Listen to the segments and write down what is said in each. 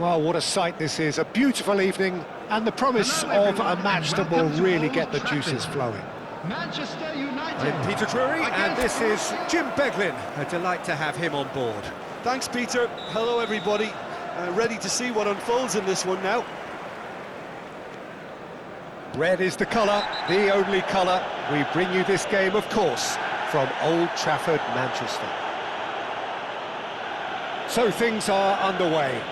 Well, what a sight this is. A beautiful evening and the promise of a match that will really get the juices flowing. Manchester United. I'm Peter Drury, and this is Jim Beglin. A delight to have him on board. Thanks, Peter. Hello, everybody. Ready to see what unfolds in this one now. Red is the colour, the only colour. We bring you this game, of course, from Old Trafford, Manchester. So things are underway.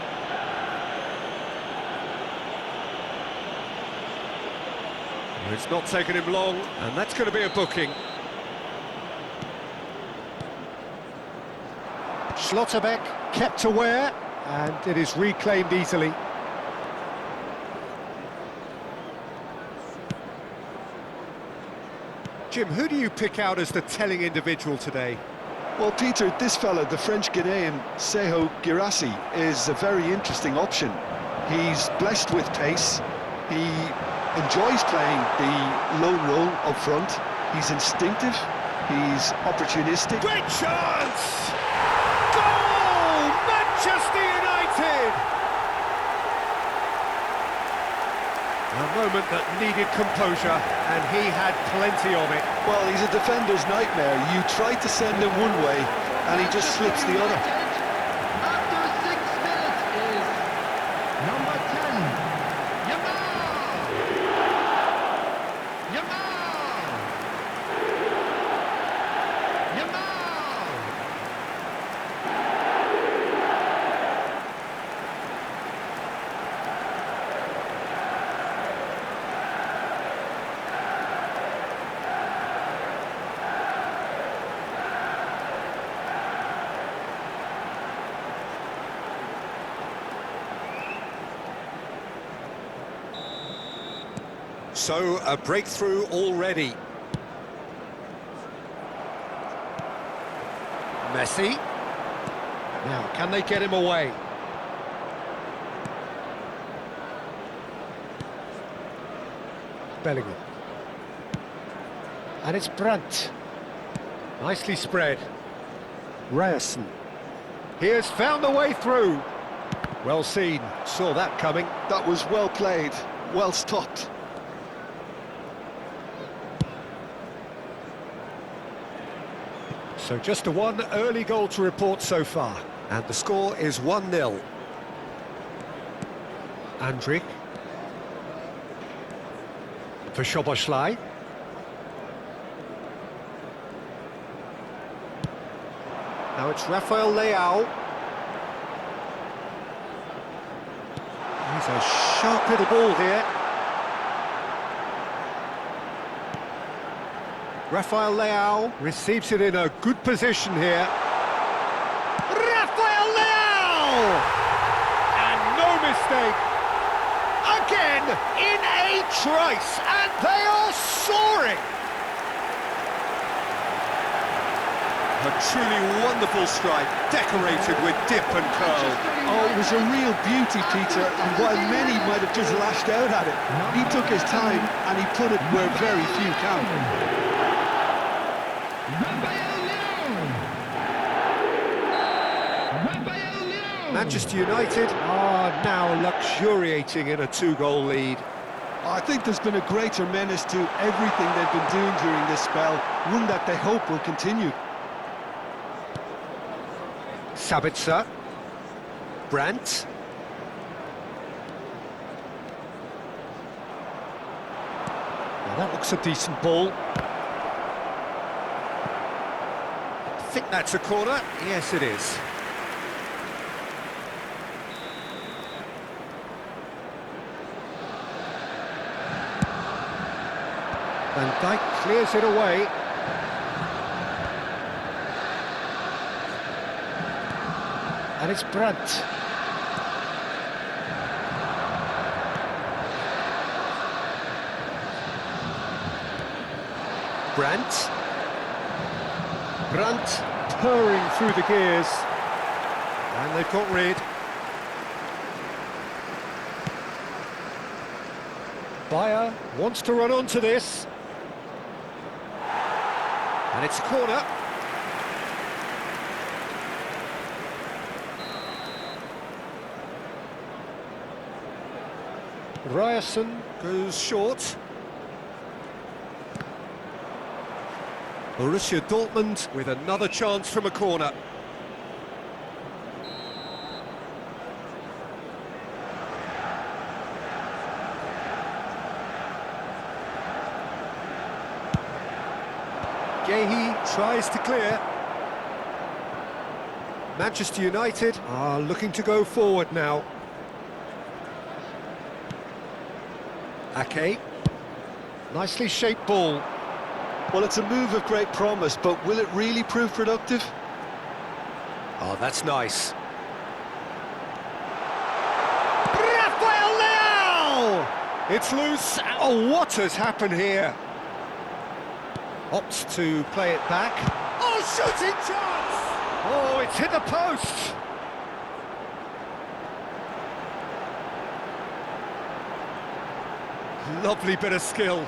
It's not taken him long, and that's going to be a booking. Schlotterbeck kept aware, and it is reclaimed easily. Jim, who do you pick out as the telling individual today? Well, Peter, this fella, the French Ghanaian Seho Girassi, is a very interesting option. He's blessed with pace. He enjoys playing the lone role up front. He's instinctive. He's opportunistic. Great chance! Goal! Manchester United! A moment that needed composure, and he had plenty of it. Well, he's a defender's nightmare. You try to send him one way, and he just slips the other. After 6 minutes is number 10, Yamal. Yamal. Yamal. So, a breakthrough already. Messi. Now, can they get him away? Bellingham. And it's Brandt. Nicely spread. Ryerson. He has found the way through. Well seen, saw that coming. That was well played, well stopped. So just the one early goal to report so far. And the score is 1-0. Andrik. For Szoboszlai. Now it's Rafael Leao. He's a sharp little ball here. Rafael Leao receives it in a good position here. Rafael Leao! And no mistake. Again, in a trice, and they are soaring. A truly wonderful strike, decorated with dip and curl. Oh, it was a real beauty, Peter, and while many might have just lashed out at it, he took his time and he put it where very few can. Manchester United are now luxuriating in a two-goal lead. I think there's been a greater menace to everything they've been doing during this spell, one that they hope will continue. Sabitzer. Brandt. Now that looks a decent ball. I think that's a corner. Yes, it is. Van Dijk clears it away. And it's Brandt. Brandt. Brandt purring through the gears. And they've got rid. Bayer wants to run onto this. And it's a corner. Ryerson goes short. Borussia Dortmund with another chance from a corner. Gehi tries to clear. Manchester United are looking to go forward now. Ake. Nicely shaped ball. Well, it's a move of great promise, but will it really prove productive? Oh, that's nice. Rafael Leao! It's loose. Oh, what has happened here? Opts to play it back. Oh, shooting chance! Oh, it's hit the post! Lovely bit of skill.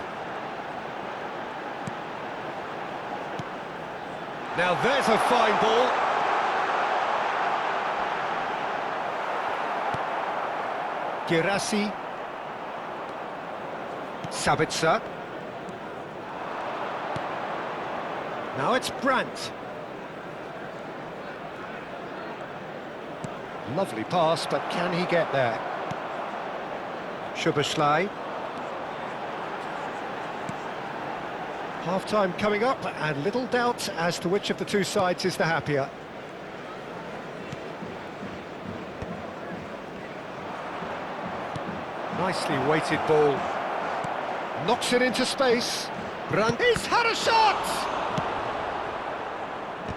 Now there's a fine ball. Girassi. Sabitzer. Now it's Brandt. Lovely pass, but can he get there? Skiller-bhai. Half-time coming up, and little doubt as to which of the two sides is the happier. Nicely weighted ball. Knocks it into space. Brandt. He's had a shot!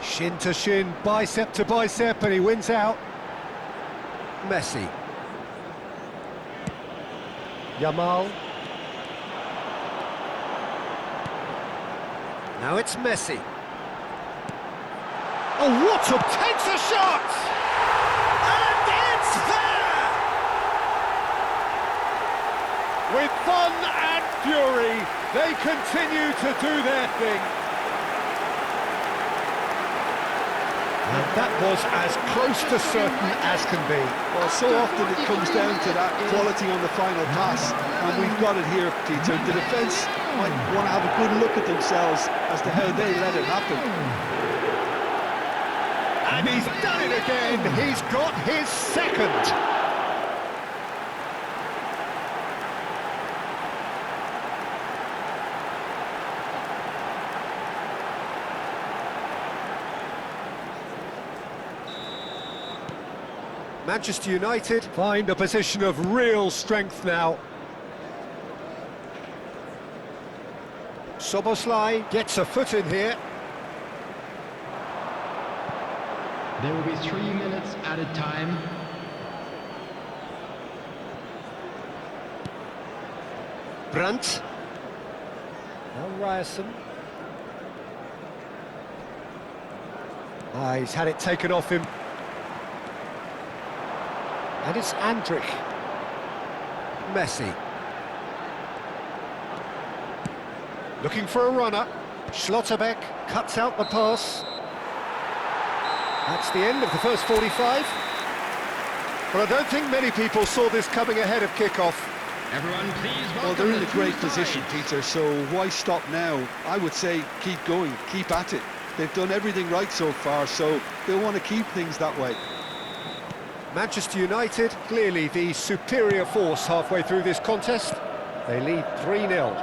Shin to shin, bicep to bicep, and he wins out. Messi. Yamal. Now it's Messi. Oh, what a... takes a shot! And it's there! With fun and fury, they continue to do their thing. And that was as close to certain as can be. Well, so often it comes down to that quality on the final pass, and we've got it here, Peter. The defence might want to have a good look at themselves as to how they let it happen. And he's done it again. He's got his second. Manchester United find a position of real strength now. Szoboszlai gets a foot in here. There will be 3 minutes added time. Brandt. Now Ryerson. He's had it taken off him. And it's Andrich. Messi. Looking for a runner. Schlotterbeck cuts out the pass. That's the end of the first 45. But I don't think many people saw this coming ahead of kickoff. Everyone, please welcome Well, they're in the a great two position, sides. Peter, so why stop now? I would say keep going, keep at it. They've done everything right so far, so they'll want to keep things that way. Manchester United, clearly the superior force halfway through this contest. They lead 3-0.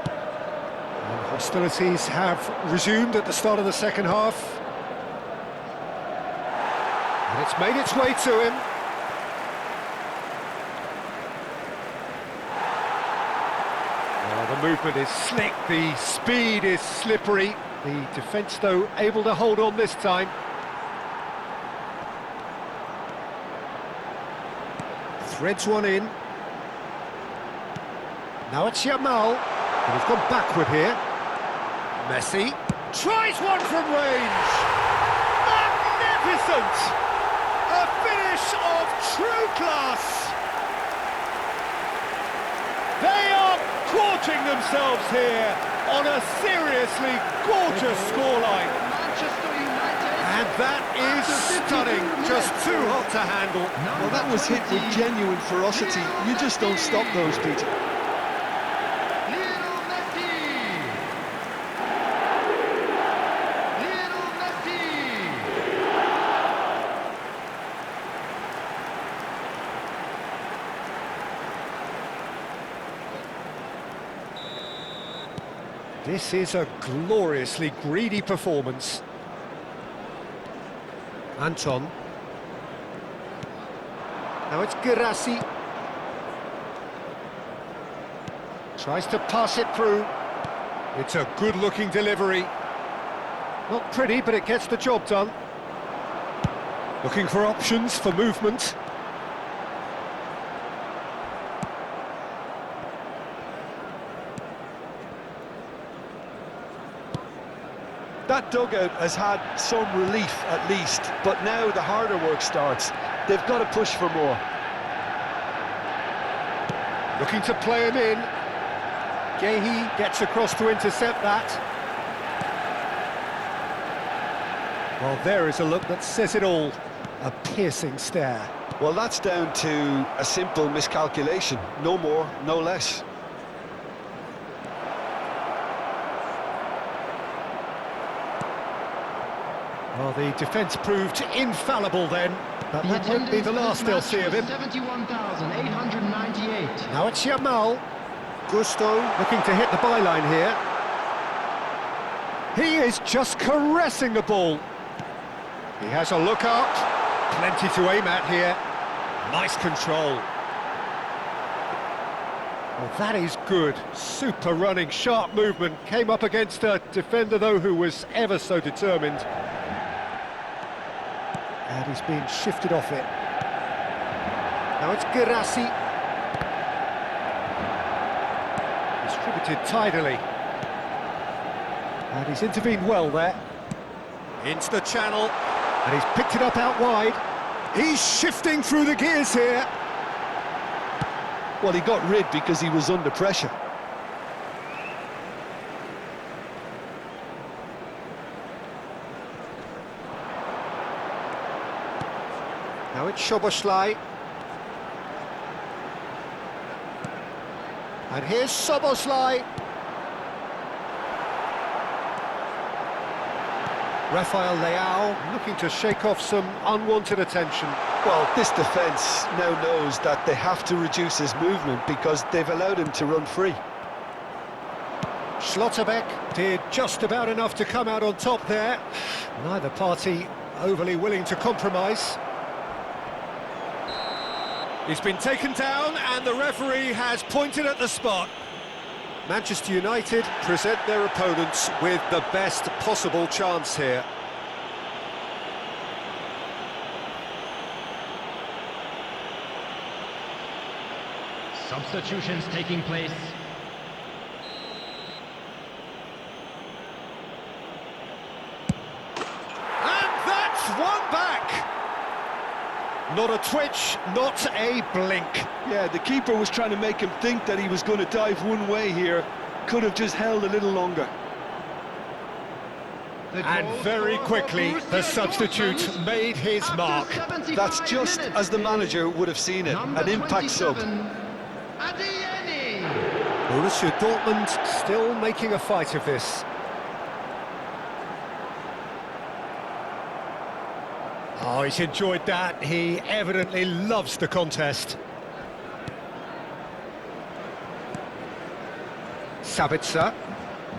And hostilities have resumed at the start of the second half. And it's made its way to him. Well, the movement is slick, the speed is slippery. The defence, though, able to hold on this time. Threads one in. Now it's Yamal. And he's gone backward here. Messi tries one from range. Magnificent! A finish of true class. They are gorging themselves here on a seriously gorgeous scoreline. Manchester United. And that is stunning, just too hot to handle. Well, that was hit with genuine ferocity. You just don't stop those, Peter. This is a gloriously greedy performance. Anton. Now it's Girassi. Tries to pass it through. It's a good-looking delivery. Not pretty, but it gets the job done. Looking for options for movement. That dugout has had some relief at least, but now the harder work starts. They've got to push for more. Looking to play him in. Gehi gets across to intercept that. Well, there is a look that says it all. A piercing stare. Well, that's down to a simple miscalculation. No more, no less. Well, the defence proved infallible then, but that won't be the last they'll see of him. 71,898. Now it's Yamal. Gusto looking to hit the byline here. He is just caressing the ball. He has a look up. Plenty to aim at here. Nice control. Well, that is good. Super running, sharp movement. Came up against a defender, though, who was ever so determined. And he's being shifted off it. Now it's Girassi. Distributed tidily. And he's intervened well there. Into the channel. And he's picked it up out wide. He's shifting through the gears here. Well, he got rid because he was under pressure. Now it's Szoboszlai. And here's Szoboszlai. Rafael Leao looking to shake off some unwanted attention. Well, this defence now knows that they have to reduce his movement because they've allowed him to run free. Schlotterbeck did just about enough to come out on top there. Neither party overly willing to compromise. He's been taken down and the referee has pointed at the spot. Manchester United present their opponents with the best possible chance here. Substitutions taking place. And that's one back! Not a twitch, not a blink. Yeah, the keeper was trying to make him think that he was going to dive one way here. Could have just held a little longer. And very quickly, the substitute made his mark. That's just as the manager would have seen it, an impact sub. Borussia Dortmund still making a fight of this. Oh, he's enjoyed that. He evidently loves the contest. Sabitzer,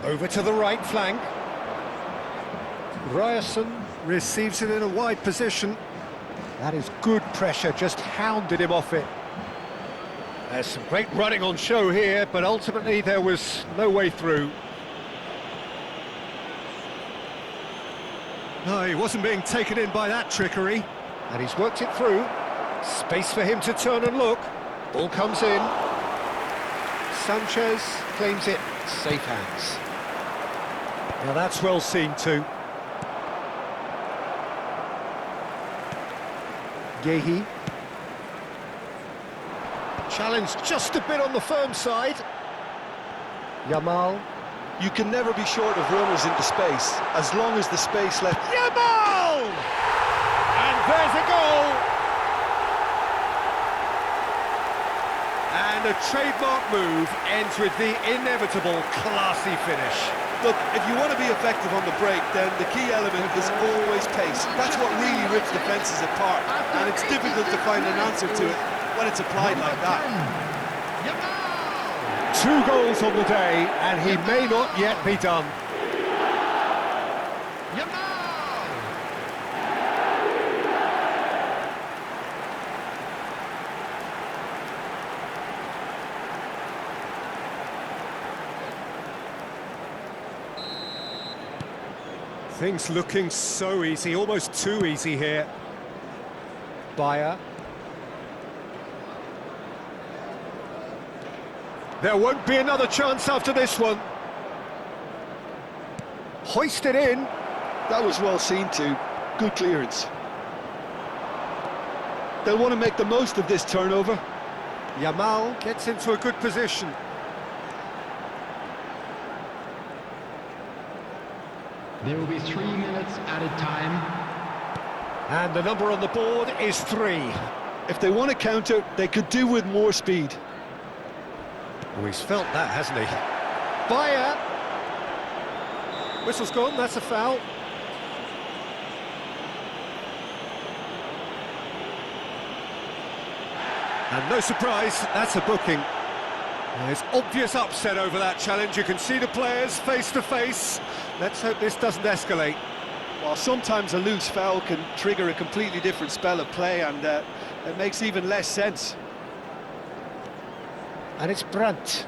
over to the right flank. Ryerson receives it in a wide position. That is good pressure, just hounded him off it. There's some great running on show here, but ultimately there was no way through. No, he wasn't being taken in by that trickery. And he's worked it through. Space for him to turn and look. Ball comes in. Sanchez claims it. Safe hands. Now that's well seen too. Gehi. Challenge just a bit on the firm side. Yamal. You can never be short of runners into space, as long as the space left... Yamal! And there's a goal! And a trademark move ends with the inevitable classy finish. Look, if you want to be effective on the break, then the key element is always pace. That's what really rips defences apart, and it's difficult to find an answer to it when it's applied like that. 2 goals on the day, and he may not yet be done. Things looking so easy, almost too easy here. Bayer. There won't be another chance after this one. Hoisted in. That was well seen too. Good clearance. They'll want to make the most of this turnover. Yamal gets into a good position. There will be 3 minutes added time. And the number on the board is 3. If they want to counter, they could do with more speed. Oh, he's felt that, hasn't he? Bayer! Whistle's gone, that's a foul. And no surprise, that's a booking. There's obvious upset over that challenge. You can see the players face to face. Let's hope this doesn't escalate. While sometimes a loose foul can trigger a completely different spell of play, and it makes even less sense. And it's Brandt.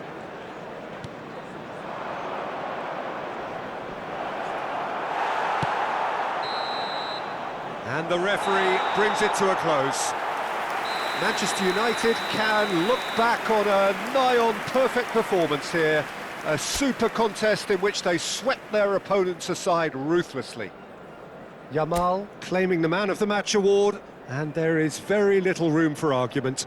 And the referee brings it to a close. Manchester United can look back on a nigh-on perfect performance here. A super contest in which they swept their opponents aside ruthlessly. Yamal claiming the Man of the Match award, and there is very little room for argument.